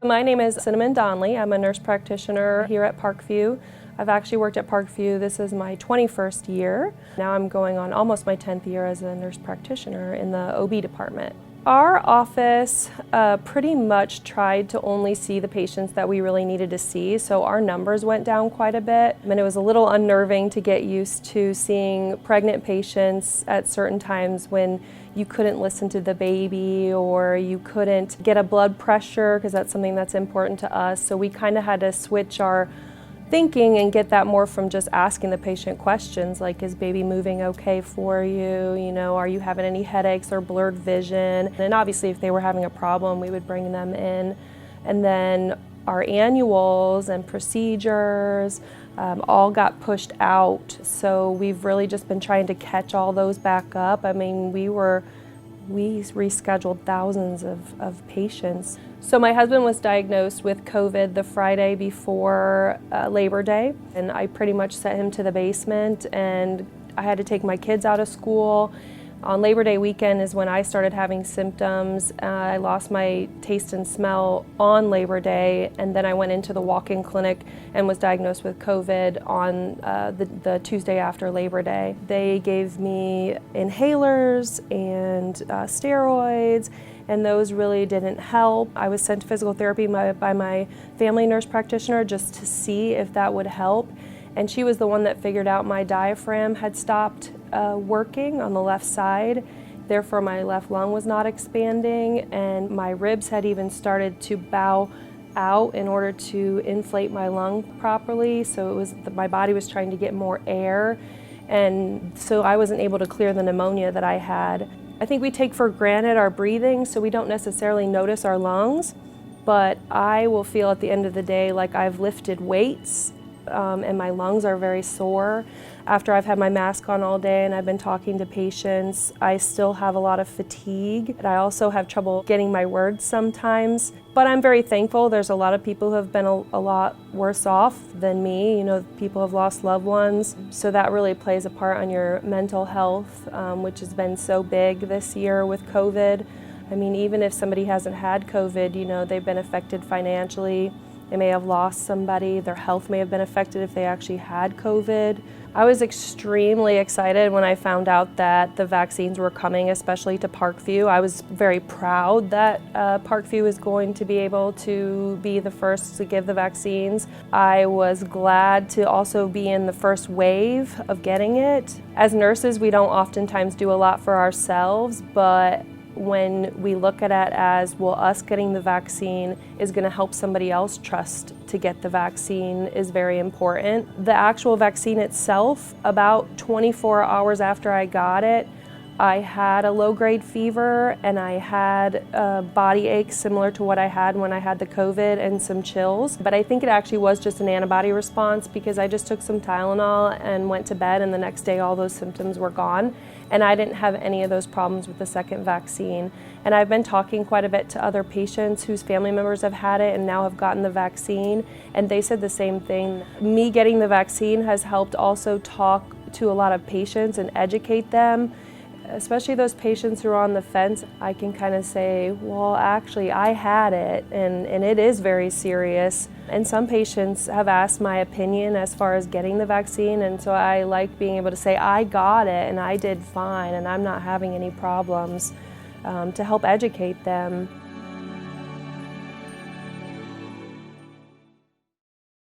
My name is Cinnamon Donnelly. I'm a nurse practitioner here at Parkview. I've actually worked at Parkview. This is my 21st year. Now I'm going on almost my 10th year as a nurse practitioner in the OB department. Our office pretty much tried to only see the patients that we really needed to see, so our numbers went down quite a bit. And it was a little unnerving to get used to seeing pregnant patients at certain times when you couldn't listen to the baby or you couldn't get a blood pressure, because that's something that's important to us. So we kind of had to switch our thinking and get that more from just asking the patient questions like, is baby moving okay for you? You know, are you having any headaches or blurred vision? And obviously if they were having a problem, we would bring them in. And then our annuals and procedures all got pushed out. So we've really just been trying to catch all those back up. I mean, we rescheduled thousands of patients. So my husband was diagnosed with COVID the Friday before Labor Day, and I pretty much sent him to the basement, and I had to take my kids out of school. On Labor Day weekend is when I started having symptoms. I lost my taste and smell on Labor Day, and then I went into the walk-in clinic and was diagnosed with COVID on the Tuesday after Labor Day. They gave me inhalers and steroids, and those really didn't help. I was sent to physical therapy by my family nurse practitioner just to see if that would help. And she was the one that figured out my diaphragm had stopped working on the left side. Therefore, my left lung was not expanding, and my ribs had even started to bow out in order to inflate my lung properly. So it was my body was trying to get more air, and so I wasn't able to clear the pneumonia that I had. I think we take for granted our breathing, so we don't necessarily notice our lungs, but I will feel at the end of the day like I've lifted weights and my lungs are very sore. After I've had my mask on all day and I've been talking to patients, I still have a lot of fatigue. I also have trouble getting my words sometimes, but I'm very thankful. There's a lot of people who have been a lot worse off than me. You know, people have lost loved ones, so that really plays a part on your mental health, which has been so big this year with COVID. I mean, even if somebody hasn't had COVID, you know, they've been affected financially. They may have lost somebody, their health may have been affected if they actually had COVID. I was extremely excited when I found out that the vaccines were coming, especially to Parkview. I was very proud that Parkview was going to be able to be the first to give the vaccines. I was glad to also be in the first wave of getting it. As nurses, we don't oftentimes do a lot for ourselves, but when we look at it as, well, us getting the vaccine is going to help somebody else trust to get the vaccine is very important. The actual vaccine itself, about 24 hours after I got it, I had a low-grade fever and I had body aches similar to what I had when I had the COVID and some chills. But I think it actually was just an antibody response because I just took some Tylenol and went to bed, and the next day all those symptoms were gone. And I didn't have any of those problems with the second vaccine. And I've been talking quite a bit to other patients whose family members have had it and now have gotten the vaccine, and they said the same thing. Me getting the vaccine has helped also talk to a lot of patients and educate them, especially those patients who are on the fence. I can kind of say, well, actually, I had it, and it is very serious. And some patients have asked my opinion as far as getting the vaccine, and so I like being able to say, I got it, and I did fine, and I'm not having any problems, to help educate them.